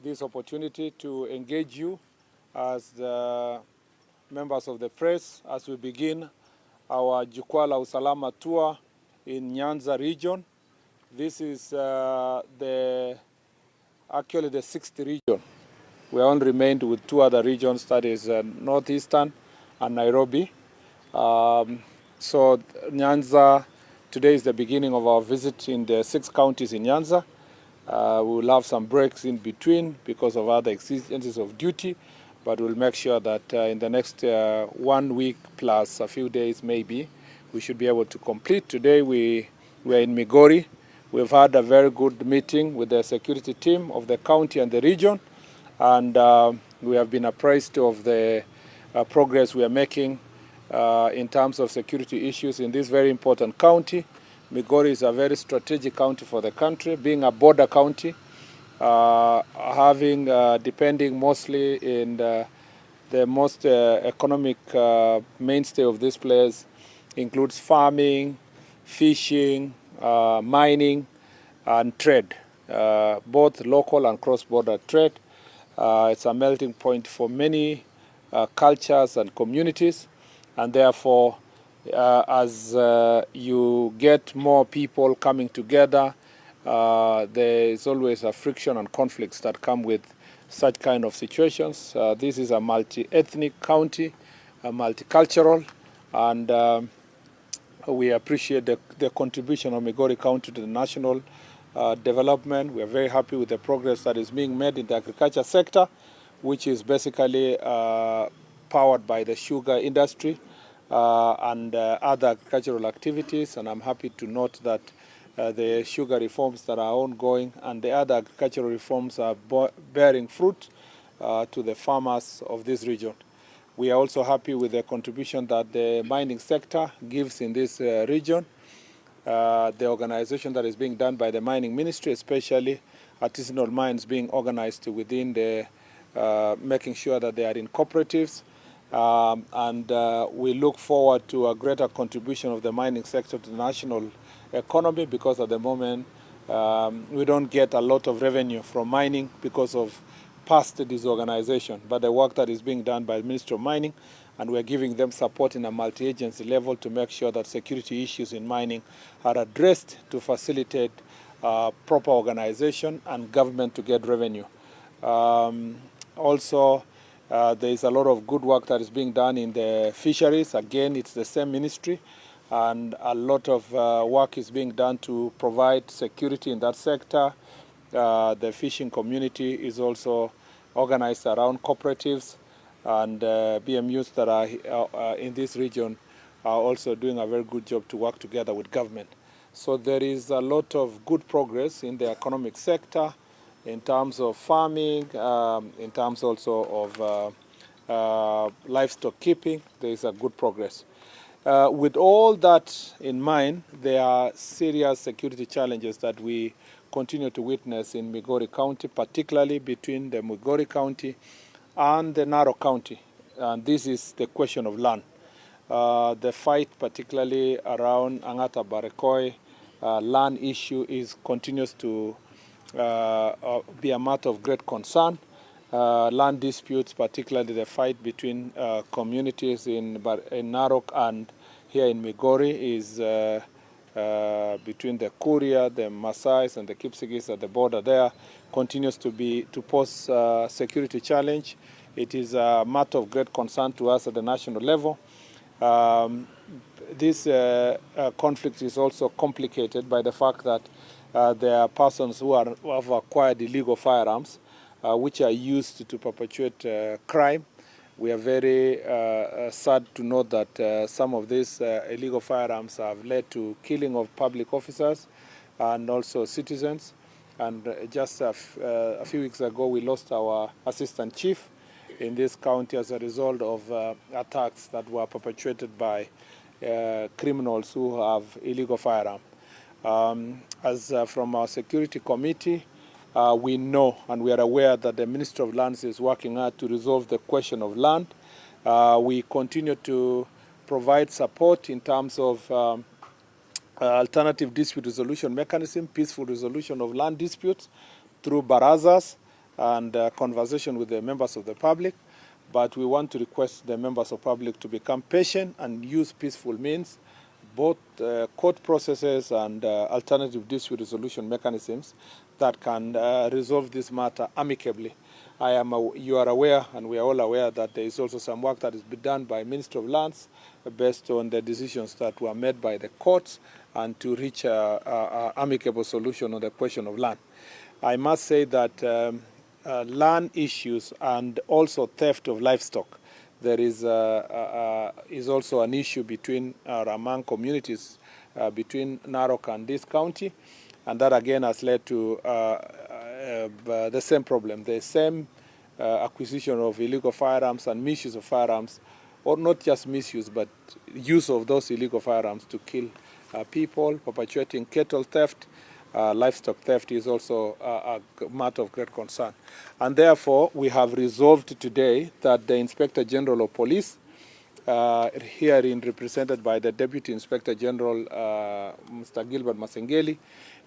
this opportunity to engage you as the members of the press as we begin our Jukwaa la Usalama tour in Nyanza region. This is actually the 6th region. We only remained with 2 other regions, that is Northeastern and Nairobi. So Nyanza, today is the beginning of our visit in the 6 counties in Nyanza. We will have some breaks in between because of other exigencies of duty, but we'll make sure that in the next 1 week plus a few days maybe, we should be able to complete. Today we are in Migori. We've had a very good meeting with the security team of the county and the region, and we have been apprised of the progress we are making in terms of security issues in this very important county. Migori is a very strategic county for the country, being a border county, depending mostly in the most economic mainstay of this place includes farming, fishing, mining, and trade, both local and cross-border trade. It's a melting point for many cultures and communities, and therefore as you get more people coming together, there is always a friction and conflicts that come with such kind of situations. This is a multi-ethnic county, multicultural, and we appreciate the contribution of Migori County to the national development. We are very happy with the progress that is being made in the agriculture sector, which is basically powered by the sugar industry and other agricultural activities. And I'm happy to note that the sugar reforms that are ongoing and the other agricultural reforms are bearing fruit to the farmers of this region. We are also happy with the contribution that the mining sector gives in this region. The organization that is being done by the mining ministry, especially artisanal mines being organized within the making sure that they are in cooperatives. We look forward to a greater contribution of the mining sector to the national economy, because at the moment we don't get a lot of revenue from mining because of past disorganization. But the work that is being done by the Ministry of Mining, and we're giving them support in a multi-agency level to make sure that security issues in mining are addressed to facilitate proper organization and government to get revenue. Also, there is a lot of good work that is being done in the fisheries. Again, it's the same ministry, and a lot of work is being done to provide security in that sector. The fishing community is also organized around cooperatives, and BMUs that are in this region are also doing a very good job to work together with government. So there is a lot of good progress in the economic sector, in terms of farming, in terms also of livestock keeping. There is a good progress. With all that in mind, there are serious security challenges that we continue to witness in Migori County, particularly between the Migori County and the Narok County. And this is the question of land. The fight, particularly around Angata Barekoi land issue, continues to be a matter of great concern. Land disputes, particularly the fight between communities in Narok and here in Migori, is between the Kuria, the Maasais, and the Kipsigis at the border there, continues to pose a security challenge. It is a matter of great concern to us at the national level. This conflict is also complicated by the fact that there are persons who have acquired illegal firearms, which are used to perpetuate crime. We are very sad to note that some of these illegal firearms have led to killing of public officers and also citizens. And just a few weeks ago, we lost our assistant chief in this county as a result of attacks that were perpetrated by criminals who have illegal firearms. From our security committee, we know and we are aware that the Ministry of Lands is working hard to resolve the question of land. We continue to provide support in terms of alternative dispute resolution mechanism, peaceful resolution of land disputes through barazas, and conversation with the members of the public. But we want to request the members of public to become patient and use peaceful means, both court processes and alternative dispute resolution mechanisms that can resolve this matter amicably. You are aware, and we are all aware, that there is also some work that is being done by Ministry of Lands based on the decisions that were made by the courts and to reach an amicable solution on the question of land. I must say that land issues and also theft of livestock, there is also an issue between among communities between Narok and this county, and that again has led to the same problem, the same acquisition of illegal firearms and misuse of firearms, or not just misuse, but use of those illegal firearms to kill people, perpetuating cattle theft. Livestock theft is also a matter of great concern. And therefore, we have resolved today that the Inspector General of Police, herein represented by the Deputy Inspector General, Mr. Gilbert Masengeli,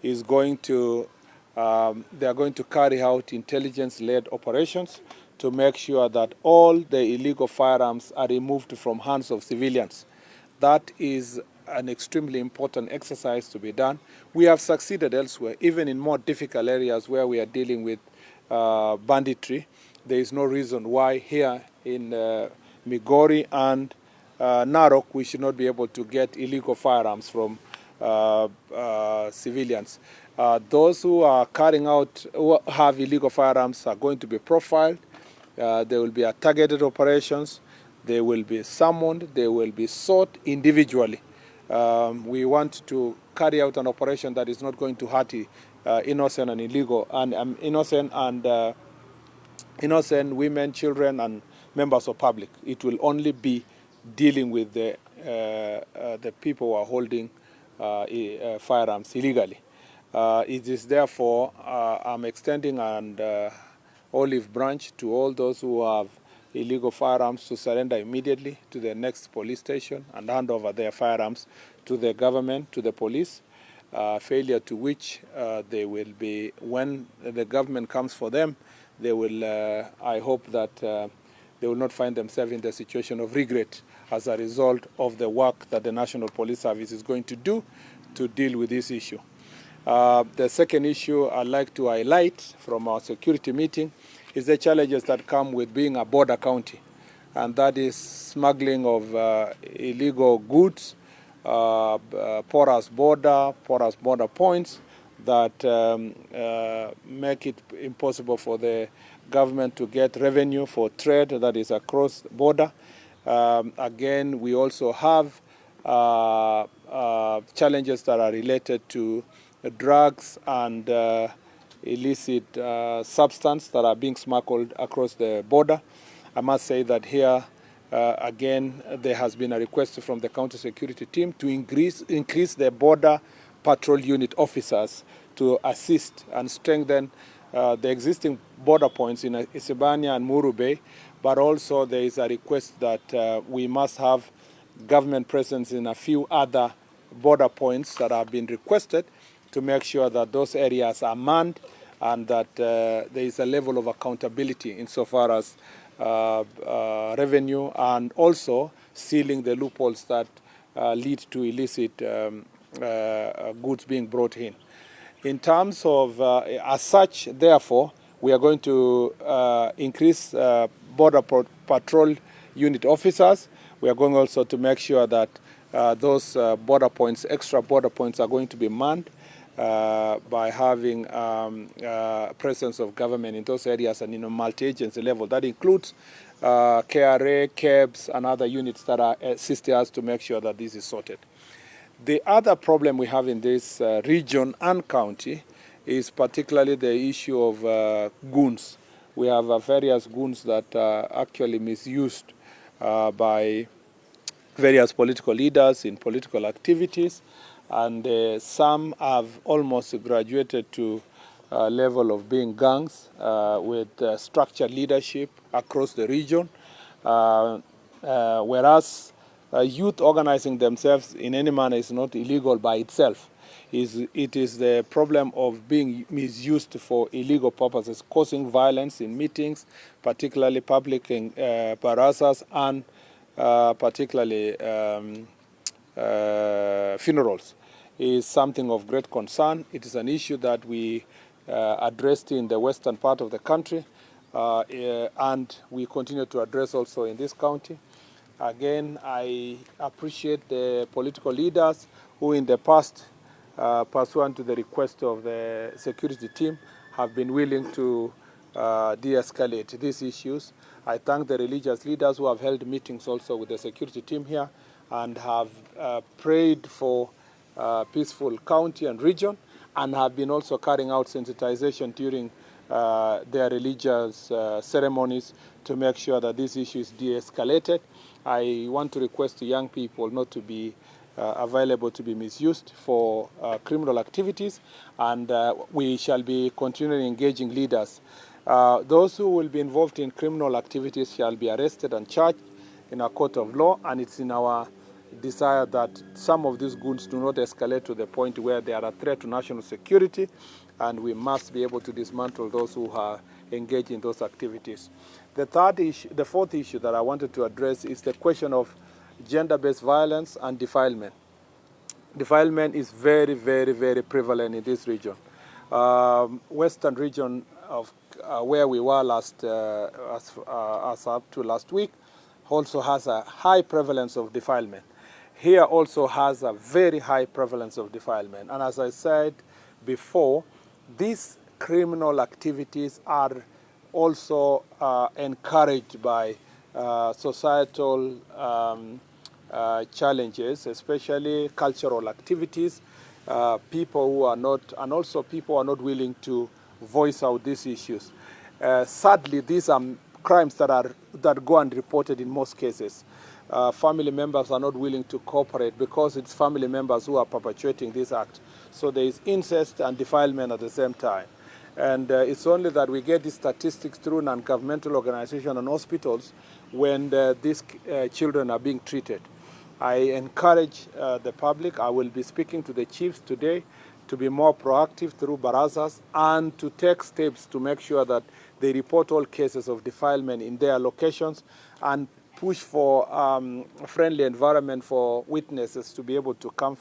is going to, they are going to carry out intelligence-led operations to make sure that all the illegal firearms are removed from hands of civilians. That is an extremely important exercise to be done. We have succeeded elsewhere, even in more difficult areas where we are dealing with banditry. There is no reason why here in Migori and Narok we should not be able to get illegal firearms from civilians. Those who are carrying out, who have illegal firearms, are going to be profiled. There will be targeted operations. They will be summoned. They will be sought individually. We want to carry out an operation that is not going to hurt innocent and illegal and innocent women, children, and members of public. It will only be dealing with the people who are holding firearms illegally. It is therefore I'm extending an olive branch to all those who have illegal firearms to surrender immediately to the next police station and hand over their firearms to the government, to the police, failure to which they will be, when the government comes for them, they will, I hope that they will not find themselves in the situation of regret as a result of the work that the National Police Service is going to do to deal with this issue. The second issue I'd like to highlight from our security meeting is the challenges that come with being a border county, and that is smuggling of illegal goods, porous border points that make it impossible for the government to get revenue for trade that is across the border. Again, we also have challenges that are related to drugs and illicit substance that are being smuggled across the border. I must say that here, again, there has been a request from the county security team to increase the border patrol unit officers to assist and strengthen the existing border points in Isebania and Muru Bay, but also there is a request that we must have government presence in a few other border points that have been requested to make sure that those areas are manned and that there is a level of accountability insofar as revenue and also sealing the loopholes that lead to illicit goods being brought in. In terms of, as such, therefore, we are going to increase border patrol unit officers. We are going also to make sure that those border points, extra border points, are going to be manned by having presence of government in those areas and in a multi-agency level. That includes KRA, KEBS, and other units that are assisting us to make sure that this is sorted. The other problem we have in this region and county is particularly the issue of goons. We have various goons that are actually misused by various political leaders in political activities, and some have almost graduated to a level of being gangs with structured leadership across the region, whereas youth organizing themselves in any manner is not illegal by itself. It is the problem of being misused for illegal purposes, causing violence in meetings, particularly public barazas, and particularly funerals, is something of great concern. It is an issue that we addressed in the western part of the country, and we continue to address also in this county. Again, I appreciate the political leaders who in the past, pursuant to the request of the security team, have been willing to de-escalate these issues. I thank the religious leaders who have held meetings also with the security team here and have prayed for peaceful county and region, and have been also carrying out sensitization during their religious ceremonies to make sure that this issue is de-escalated. I want to request the young people not to be available to be misused for criminal activities, and we shall be continuing engaging leaders. Those who will be involved in criminal activities shall be arrested and charged in a court of law, and it's in our desire that some of these goons do not escalate to the point where they are a threat to national security, and we must be able to dismantle those who are engaged in those activities. The fourth issue that I wanted to address is the question of gender-based violence and defilement. Defilement is very, very, very prevalent in this region. Western region of where we were as up to last week also has a high prevalence of defilement. Here also has a very high prevalence of defilement. And as I said before, these criminal activities are also encouraged by societal challenges, especially cultural activities. People who are not, and also people are not willing to voice out these issues. Sadly, these are crimes that go unreported in most cases. Family members are not willing to cooperate because it's family members who are perpetuating this act. So there is incest and defilement at the same time. And it's only that we get these statistics through non-governmental organizations and hospitals when these children are being treated. I encourage the public, I will be speaking to the chiefs today, to be more proactive through barazas and to take steps to make sure that they report all cases of defilement in their locations and push for a friendly environment for witnesses to be able to come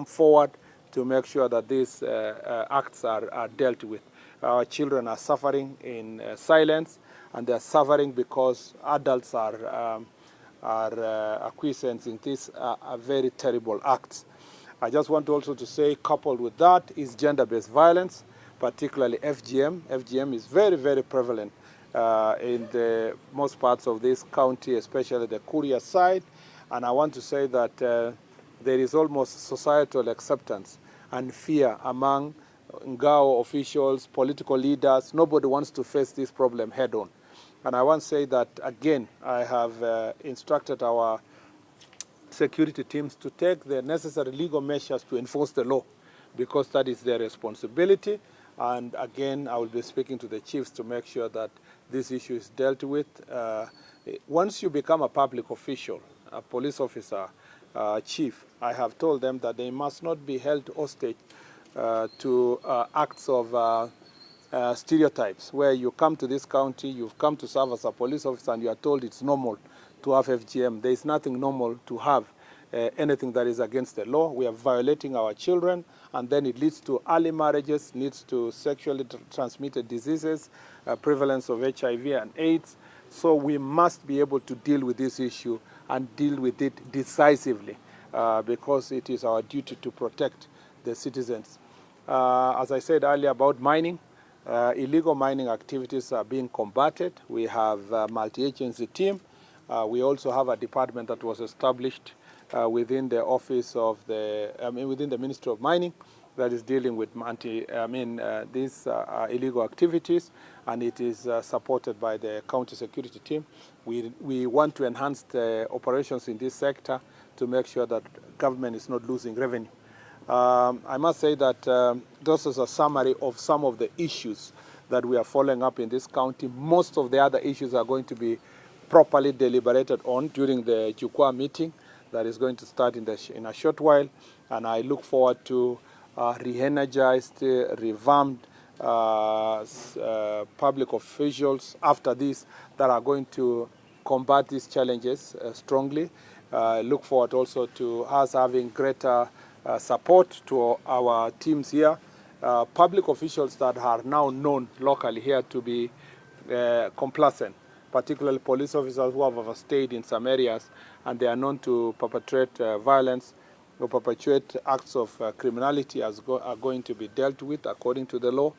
forward to make sure that these acts are dealt with. Our children are suffering in silence, and they're suffering because adults are acquiescent in these very terrible acts. I just want also to say, coupled with that, is gender-based violence, particularly FGM. FGM is very, very prevalent in the most parts of this county, especially the Kuria side. And I want to say that there is almost societal acceptance and fear among Ngao officials, political leaders. Nobody wants to face this problem head-on. And I want to say that, again, I have instructed our security teams to take the necessary legal measures to enforce the law, because that is their responsibility. And again, I will be speaking to the chiefs to make sure that this issue is dealt with. Once you become a public official, a police officer, chief, I have told them that they must not be held hostage to acts of stereotypes, where you come to this county, you've come to serve as a police officer, and you are told it's normal to have FGM. There is nothing normal to have anything that is against the law. We are violating our children, and then it leads to early marriages, leads to sexually transmitted diseases, prevalence of HIV and AIDS. So we must be able to deal with this issue and deal with it decisively, because it is our duty to protect the citizens. As I said earlier about mining, illegal mining activities are being combated. We have a multi-agency team. We also have a department that was established within the office of within the Ministry of Mining that is dealing with these illegal activities, and it is supported by the county security team. We want to enhance the operations in this sector to make sure that government is not losing revenue. I must say that this is a summary of some of the issues that we are following up in this county. Most of the other issues are going to be properly deliberated on during the Jukwa meeting that is going to start in a short while, and I look forward to re-energized, revamped public officials after this that are going to combat these challenges strongly. Look forward also to us having greater support to our teams here. Public officials that are now known locally here to be complacent, particularly police officers who have overstayed in some areas and they are known to perpetrate violence or perpetuate acts of criminality are going to be dealt with according to the law.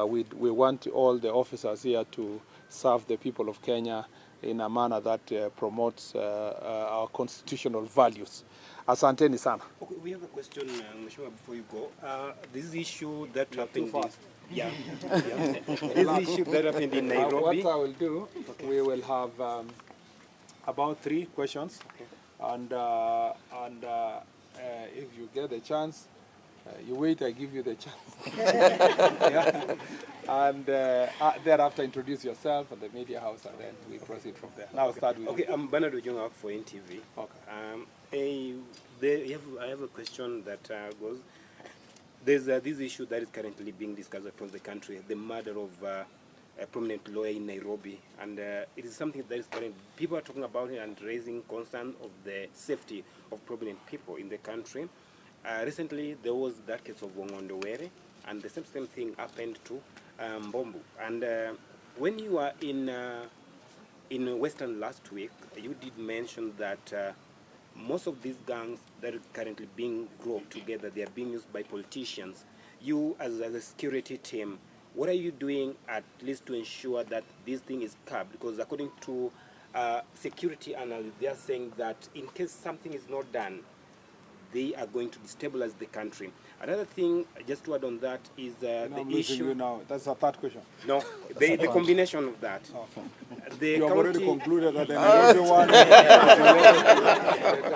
We want all the officers here to serve the people of Kenya in a manner that promotes our constitutional values. Asanteni sana. Okay, we have a question, Mheshimiwa, before you go. This issue that happened yeah. This issue that happened in Nairobi. What I will do, we will have about 3 questions, and if you get the chance, you wait, I give you the chance. Yeah. And thereafter introduce yourself and the media house, and then we proceed from there. Now start with Okay, I'm Bernard Ojong for NTV. Okay. I have a question that goes, there's this issue that is currently being discussed across the country, the murder of a prominent lawyer in Nairobi, and it is something that is current. People are talking about it and raising concern of the safety of prominent people in the country. Recently, there was that case of Wongondowere, and the same thing happened to Mbobu. And when you were in Western last week, you did mention that most of these gangs that are currently being grouped together, they are being used by politicians. You, as a security team, what are you doing at least to ensure that this thing is curbed? Because according to security analysts, they are saying that in case something is not done, they are going to destabilize the country. Another thing, just to add on that, is the issue. Now. That's a third question. No, the combination of that. You have already concluded that the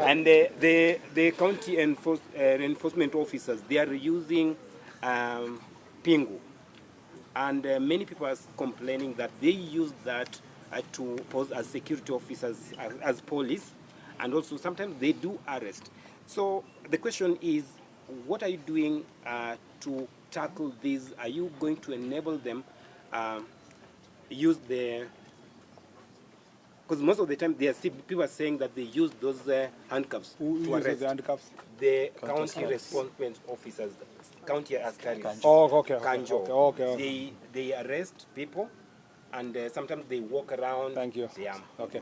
and the county enforcement officers, they are using pingu. And many people are complaining that they use that to pose as security officers, as police, and also sometimes they do arrest. So the question is, what are you doing to tackle this? Are you going to enable them use the... Because most of the time people are saying that they use those handcuffs to arrest. The handcuffs? The county response officers, county askaris. Oh, okay. Kanjo. Okay. They arrest people, and sometimes they walk around. Thank you. Yeah. Okay.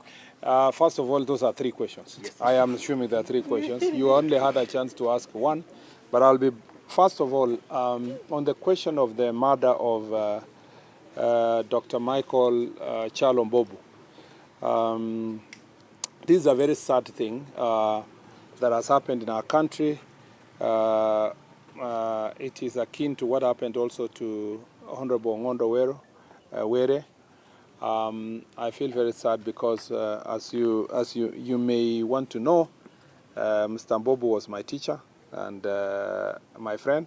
First of all, those are 3 questions. Yes. I am assuming there are 3 questions. You only had a chance to ask 1, but I'll be, first of all, on the question of the murder of Dr. Michael Kyalo Mbobu. This is a very sad thing that has happened in our country. It is akin to what happened also to Honorable Ngondowere. I feel very sad because, as you may want to know, Mr. Mbobu was my teacher and my friend,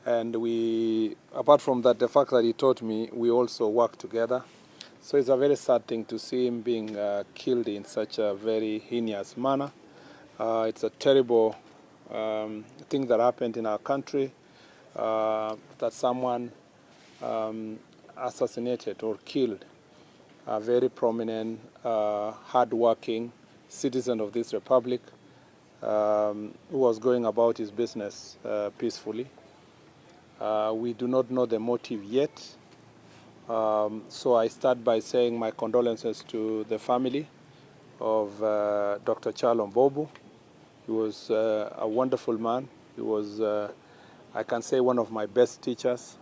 and we, apart from that, the fact that he taught me, we also worked together. So it's a very sad thing to see him being killed in such a very heinous manner. It's a terrible thing that happened in our country, that someone assassinated or killed a very prominent, hard-working citizen of this republic who was going about his business peacefully. We do not know the motive yet. So I start by saying my condolences to the family of Dr. Kyalo Mbobu. He was a wonderful man. He was, I can say, one of my best teachers.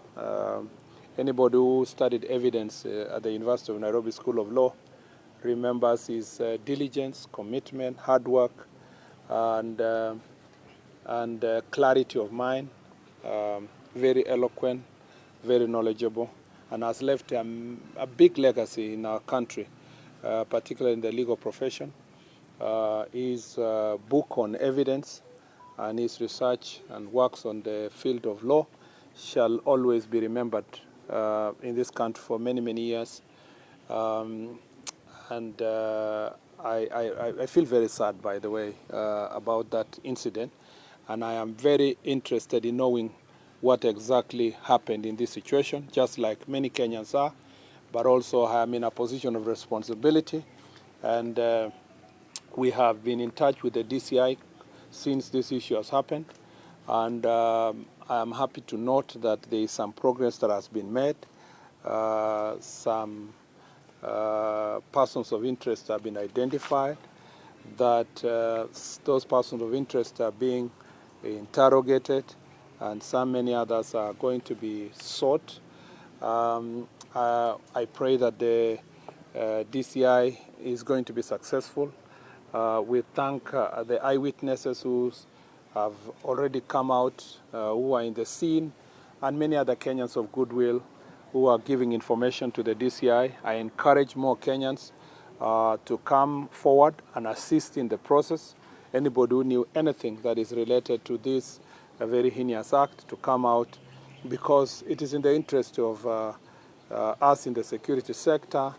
Anybody who studied evidence at the University of Nairobi School of Law remembers his diligence, commitment, hard work, and clarity of mind. Very eloquent, very knowledgeable, and has left a big legacy in our country, particularly in the legal profession. His book on evidence and his research and works on the field of law shall always be remembered in this country for many, many years. And and I feel very sad, by the way, about that incident, and I am very interested in knowing what exactly happened in this situation, just like many Kenyans are, but also I am in a position of responsibility, and we have been in touch with the DCI since this issue has happened, and I am happy to note that there is some progress that has been made. Some persons of interest have been identified, that those persons of interest are being interrogated, and many others are going to be sought. I pray that the DCI is going to be successful. We thank the eyewitnesses who have already come out, who are in the scene, and many other Kenyans of goodwill who are giving information to the DCI. I encourage more Kenyans to come forward and assist in the process. Anybody who knew anything that is related to this very heinous act to come out, because it is in the interest of us in the security sector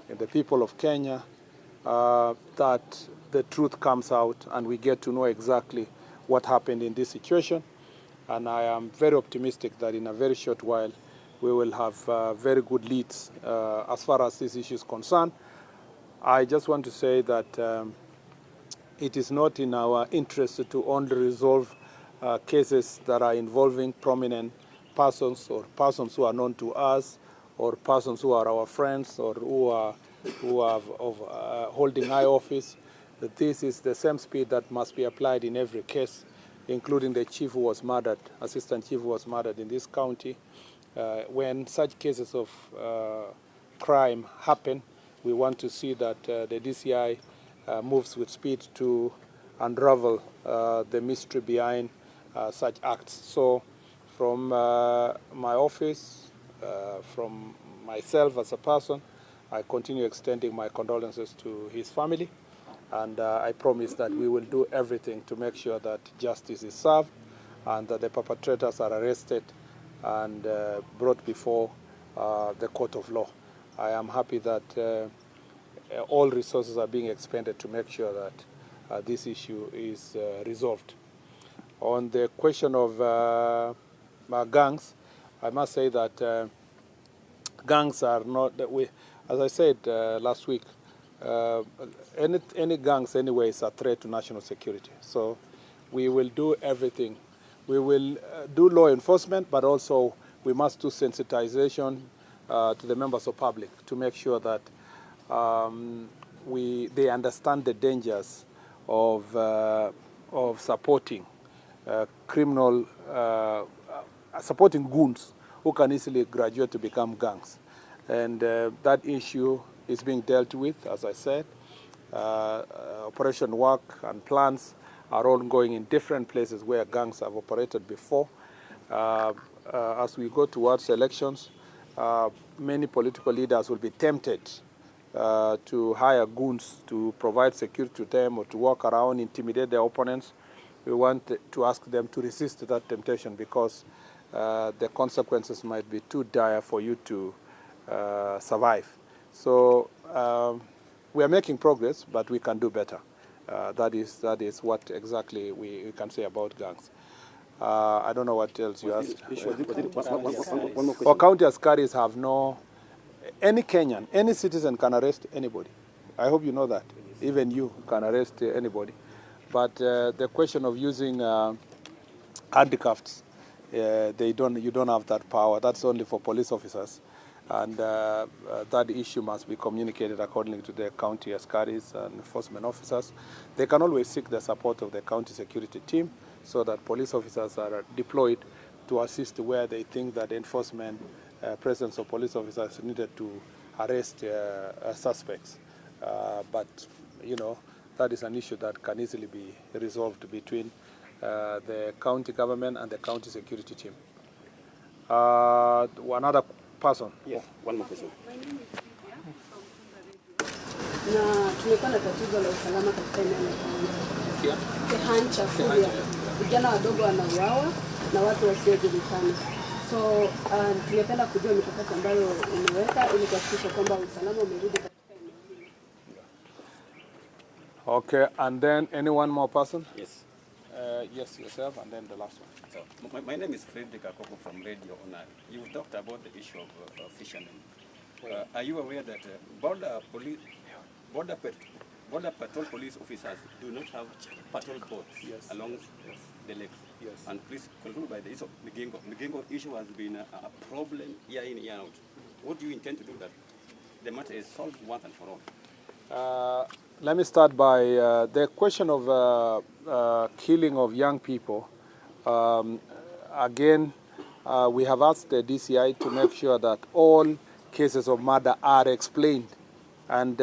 and the people of Kenya that the truth comes out and we get to know exactly what happened in this situation. And I am very optimistic that in a very short while we will have very good leads as far as this issue is concerned. I just want to say that it is not in our interest to only resolve cases that are involving prominent persons or persons who are known to us or persons who are our friends or who are holding high office. That this is the same speed that must be applied in every case, including the chief who was murdered, assistant chief who was murdered in this county. When such cases of crime happen, we want to see that the DCI moves with speed to unravel the mystery behind such acts. So from my office, from myself as a person, I continue extending my condolences to his family, and I promise that we will do everything to make sure that justice is served and that the perpetrators are arrested and brought before the court of law. I am happy that all resources are being expended to make sure that this issue is resolved. On the question of gangs, I must say that gangs are not, as I said last week, any gangs anyway is a threat to national security. So we will do everything. We will do law enforcement, but also we must do sensitization to the members of public to make sure that they understand the dangers of supporting criminal, supporting goons who can easily graduate to become gangs. And that issue is being dealt with, as I said. Operation work and plans are ongoing in different places where gangs have operated before. As we go towards elections, many political leaders will be tempted to hire goons to provide security to them or to walk around, intimidate their opponents. We want to ask them to resist that temptation because the consequences might be too dire for you to survive. So we are making progress, but we can do better. That is what exactly we can say about gangs. I don't know what else you asked. Our county askaris have no, any Kenyan, any citizen can arrest anybody. I hope you know that. Even you can arrest anybody. But the question of using handcuffs, you don't have that power. That's only for police officers. And that issue must be communicated accordingly to the county askaris and enforcement officers. They can always seek the support of the county security team so that police officers are deployed to assist where they think that enforcement presence of police officers is needed to arrest suspects. But, you know, that is an issue that can easily be resolved between the county government and the county security team. Another person. Yes, one more question. My name is Lydia from Kumba Radio. Na tumekuwa na tatizo la usalama katika eneo la Kehancha Kuria. Vijana wadogo wanauawa na watu wasiojulikana. So tungependa kujua mikakati ambayo umeweka ili kuhakikisha kwamba usalama umerudi katika eneo hili. Okay, and then any one more person? Yes. Yes, yourself, and then the last one. So my name is Frederick Akoko from Radio Honor. You've talked about the issue of fishermen. Are you aware that border patrol police officers do not have patrol boats along the lakes? Yes. And please conclude by the issue of Migingo. Migingo issue has been a problem year in, year out. What do you intend to do that the matter is solved once and for all? Let me start by the question of killing of young people. Again, we have asked the DCI to make sure that all cases of murder are explained and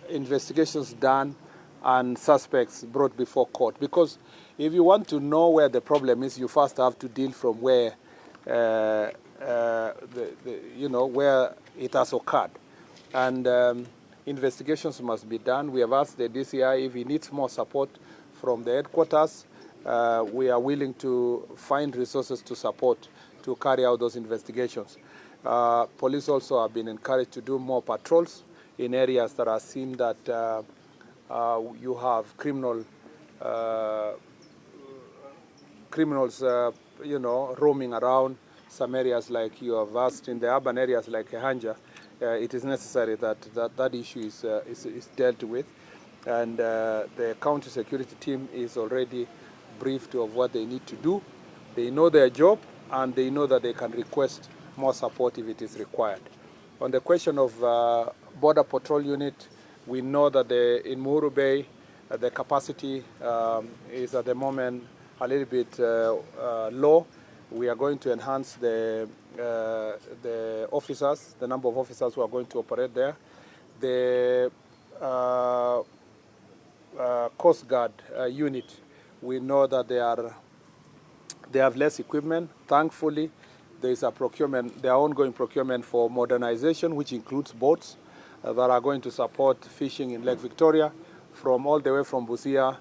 investigations done and suspects brought before court. Because if you want to know where the problem is, you first have to deal from where where it has occurred. And investigations must be done. We have asked the DCI if he needs more support from the headquarters. We are willing to find resources to support to carry out those investigations. Police also have been encouraged to do more patrols in areas that are seen that you have criminals, roaming around. Some areas like you have asked in the urban areas like Kehanja, it is necessary that issue is dealt with. And the county security team is already briefed of what they need to do. They know their job and they know that they can request more support if it is required. On the question of border patrol unit, we know that in Muru Bay, the capacity is at the moment a little bit low. We are going to enhance the officers, the number of officers who are going to operate there. The Coast Guard unit, we know that they have less equipment. Thankfully, there is a procurement, there are ongoing procurement for modernization, which includes boats that are going to support fishing in Lake Victoria, from all the way from Busia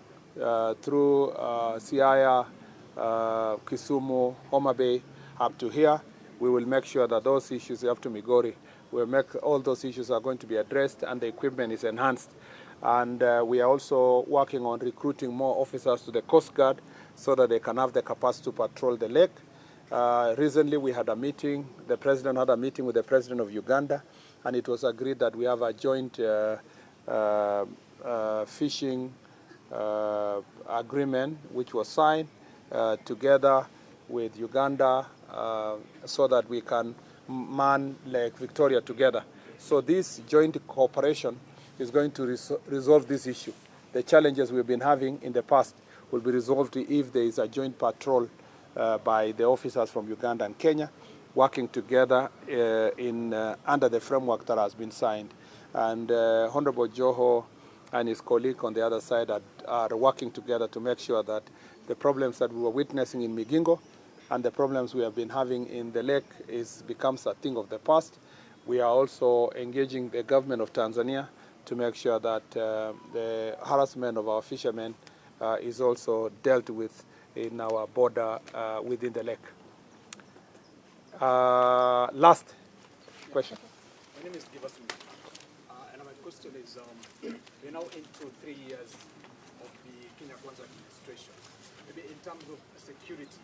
through Siaya, Kisumu, Homa Bay, up to here. We will make sure that those issues up to Migori, we'll make all those issues are going to be addressed and the equipment is enhanced. And we are also working on recruiting more officers to the Coast Guard so that they can have the capacity to patrol the lake. Recently we had a meeting, the president had a meeting with the president of Uganda, and it was agreed that we have a joint fishing agreement which was signed together with Uganda so that we can man Lake Victoria together. So this joint cooperation is going to resolve this issue. The challenges we've been having in the past will be resolved if there is a joint patrol by the officers from Uganda and Kenya working together under the framework that has been signed. And Honorable Joho and his colleague on the other side are working together to make sure that the problems that we were witnessing in Migingo and the problems we have been having in the lake becomes a thing of the past. We are also engaging the government of Tanzania to make sure that the harassment of our fishermen is also dealt with in our border within the lake. Last question. My name is Givasumi, and my question is, we're now into 3 years of the Kenya Kwanza administration. Maybe in terms of security,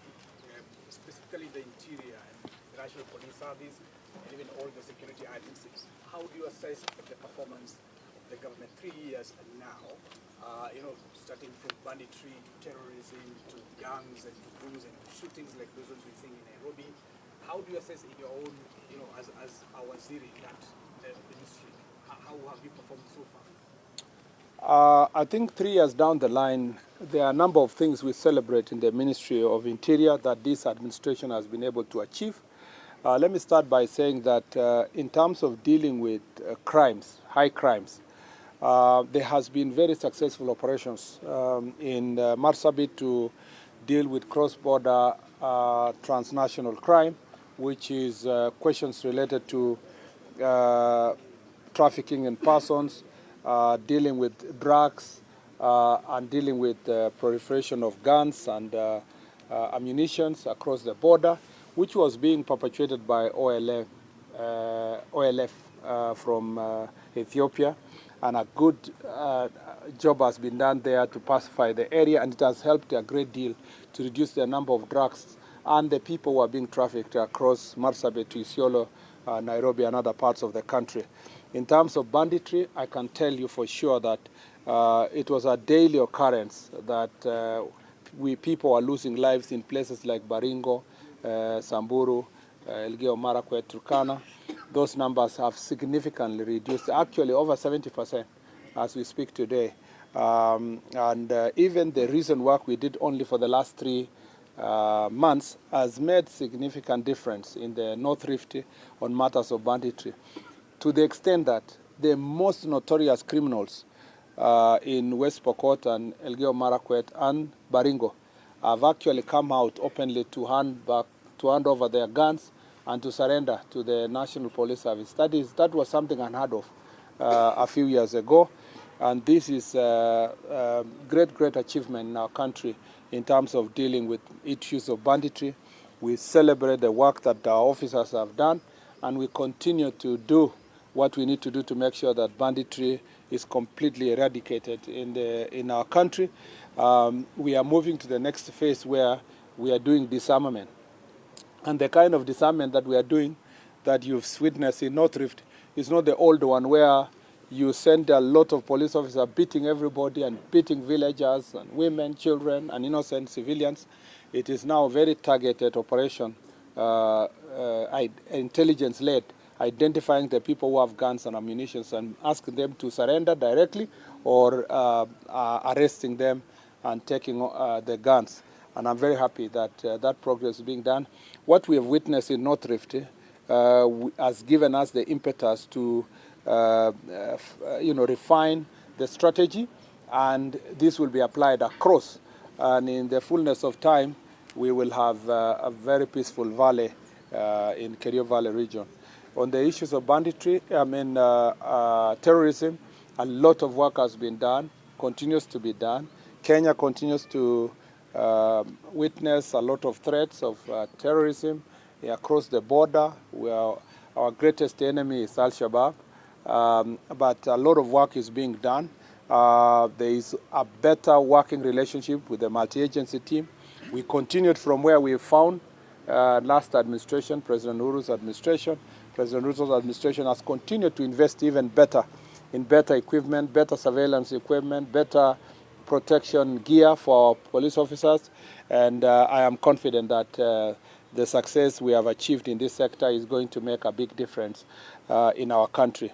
specifically the interior and the National Police Service, and even all the security agencies, how do you assess the performance of the government 3 years and now, starting from banditry to terrorism to gangs and to booms and shootings like those ones we're seeing in Nairobi? How do you assess in your own, as our waziri in that ministry, how have you performed so far? I think 3 years down the line, there are a number of things we celebrate in the Ministry of Interior that this administration has been able to achieve. Let me start by saying that in terms of dealing with crimes, high crimes, there has been very successful operations in Marsabit to deal with cross-border transnational crime, which is questions related to trafficking in persons, dealing with drugs, and dealing with proliferation of guns and ammunitions across the border, which was being perpetrated by OLF from Ethiopia. and a good job has been done there to pacify the area, and it has helped a great deal to reduce the number of drugs and the people who are being trafficked across Marsabit to Isiolo, Nairobi, and other parts of the country. In terms of banditry, I can tell you for sure that it was a daily occurrence that people are losing lives in places like Baringo, Samburu, Elgeyo Marakwet, Turkana. Those numbers have significantly reduced, actually over 70% as we speak today. Even the recent work we did only for the last 3 months has made significant difference in the North Rift on matters of banditry, to the extent that the most notorious criminals in West Pokot and Elgeyo Marakwet and Baringo have actually come out openly to hand over their guns and to surrender to the National Police Service. That was something unheard of a few years ago, and this is a great achievement in our country in terms of dealing with issues of banditry. We celebrate the work that our officers have done, and we continue to do what we need to do to make sure that banditry is completely eradicated in our country. We are moving to the next phase where we are doing disarmament. And the kind of disarmament that we are doing, that you've witnessed in North Rift, is not the old one where you send a lot of police officers beating everybody and beating villagers and women, children, and innocent civilians. It is now a very targeted operation, intelligence-led, identifying the people who have guns and ammunition and asking them to surrender directly or arresting them and taking the guns. And I'm very happy that that progress is being done. What we have witnessed in North Rift has given us the impetus to refine the strategy, and this will be applied across. And in the fullness of time, we will have a very peaceful valley in Kerio Valley region. On the issues of banditry, terrorism, a lot of work has been done, continues to be done. Kenya continues to witness a lot of threats of terrorism across the border. Our greatest enemy is Al-Shabaab, but a lot of work is being done. There is a better working relationship with the multi-agency team. We continued from where we found last administration, President Uhuru's administration. President Uhuru's administration has continued to invest even better in better equipment, better surveillance equipment, better protection gear for police officers, and I am confident that the success we have achieved in this sector is going to make a big difference in our country.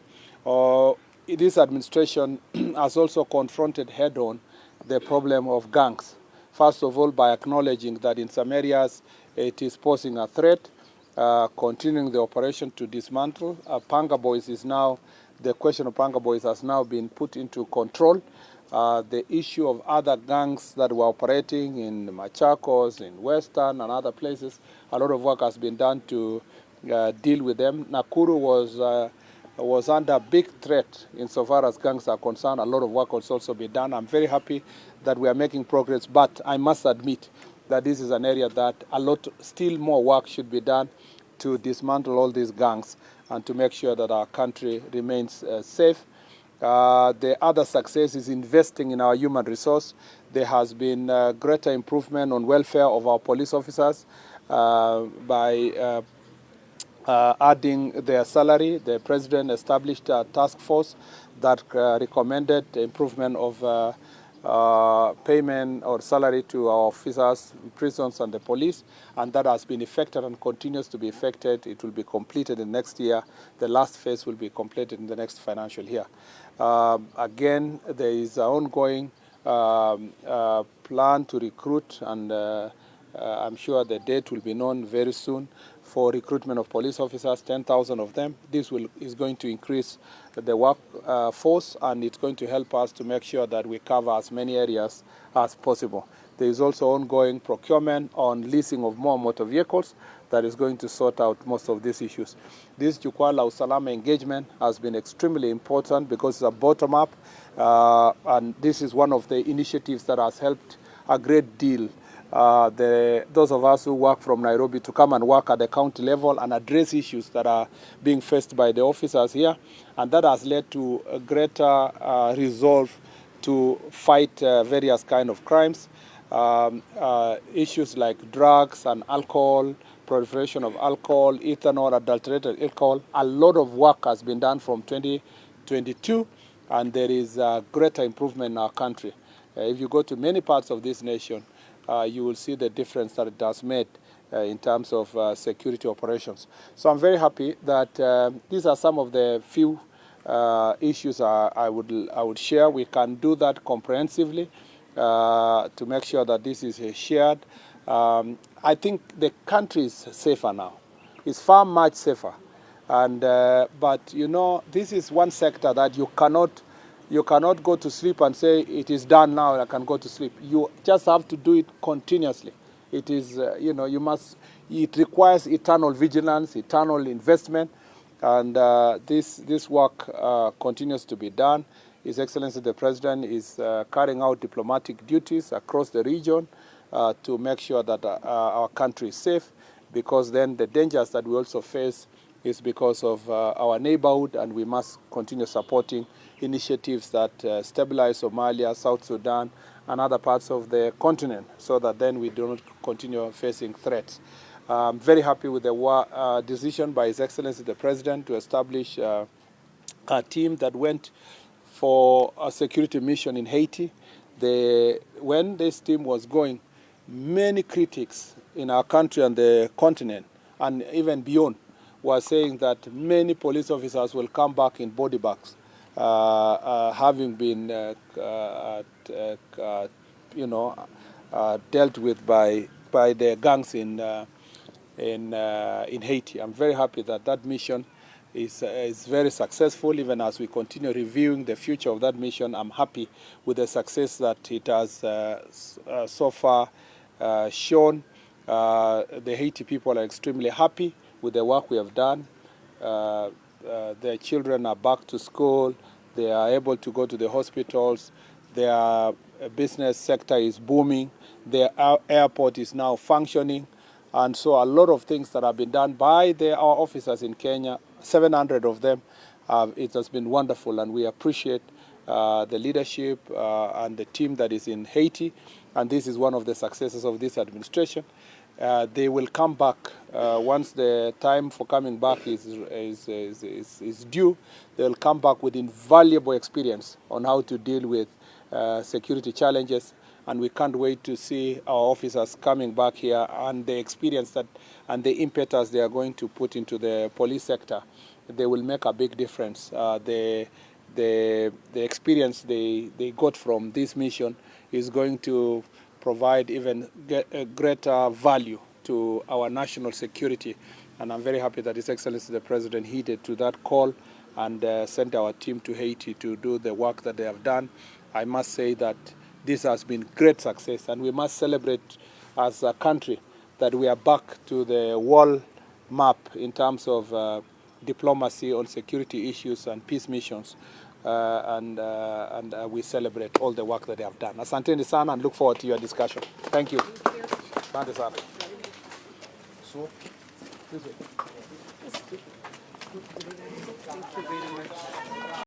This administration has also confronted head-on the problem of gangs. First of all, by acknowledging that in some areas it is posing a threat, continuing the operation to dismantle. Panga Boys is now, the question of Panga Boys has now been put into control. The issue of other gangs that were operating in Machakos, in Western and other places, a lot of work has been done to deal with them. Nakuru was under big threat insofar as gangs are concerned. A lot of work has also been done. I'm very happy that we are making progress, but I must admit that this is an area that still more work should be done to dismantle all these gangs and to make sure that our country remains safe. The other success is investing in our human resource. There has been greater improvement on welfare of our police officers by adding their salary. The president established a task force that recommended improvement of payment or salary to our officers, prisons and the police, and that has been effected and continues to be effected. It will be completed in next year. The last phase will be completed in the next financial year. Again, there is an ongoing plan to recruit, and I'm sure the date will be known very soon, for recruitment of police officers, 10,000 of them. This is going to increase the workforce, and it's going to help us to make sure that we cover as many areas as possible. There is also ongoing procurement on leasing of more motor vehicles that is going to sort out most of these issues. This Jukwaa la Usalama engagement has been extremely important because it's a bottom-up, and this is one of the initiatives that has helped a great deal those of us who work from Nairobi to come and work at the county level and address issues that are being faced by the officers here. And that has led to a greater resolve to fight various kind of crimes. Issues like drugs and alcohol, proliferation of alcohol, ethanol, adulterated alcohol. A lot of work has been done from 2022, and there is a greater improvement in our country. If you go to many parts of this nation, you will see the difference that it has made in terms of security operations. So I'm very happy that these are some of the few issues I would share. We can do that comprehensively to make sure that this is shared. I think the country is safer now. It's far much safer. And but you know, this is one sector that you cannot go to sleep and say it is done now, I can go to sleep. You just have to do it continuously. It is you know, it requires eternal vigilance, eternal investment, and this work continues to be done. His Excellency the President is carrying out diplomatic duties across the region to make sure that our country is safe, because then the dangers that we also face is because of our neighborhood, and we must continue supporting initiatives that stabilize Somalia, South Sudan, and other parts of the continent, so that then we do not continue facing threats. I'm very happy with the decision by His Excellency the President to establish a team that went for a security mission in Haiti. When this team was going, many critics in our country and the continent, and even beyond, were saying that many police officers will come back in body bags, having been, dealt with by the gangs in Haiti. I'm very happy that that mission is very successful. Even as we continue reviewing the future of that mission, I'm happy with the success that it has so far shown. The Haiti people are extremely happy with the work we have done. Their children are back to school. They are able to go to the hospitals. Their business sector is booming. Their airport is now functioning. And so a lot of things that have been done by our officers in Kenya, 700 of them, it has been wonderful. And we appreciate the leadership and the team that is in Haiti. And this is one of the successes of this administration. They will come back once the time for coming back is due. They will come back with invaluable experience on how to deal with security challenges, and we can't wait to see our officers coming back here and the experience that and the impetus they are going to put into the police sector. They will make a big difference. The experience they got from this mission is going to provide even greater value to our national security. And I'm very happy that His Excellency the President heeded to that call and sent our team to Haiti to do the work that they have done. I must say that this has been great success, and we must celebrate as a country that we are back to the world map in terms of diplomacy on security issues and peace missions. And we celebrate all the work that they have done. Asanteni sana, and look forward to your discussion. Thank you. Asante sana. So, this way. Thank you very much.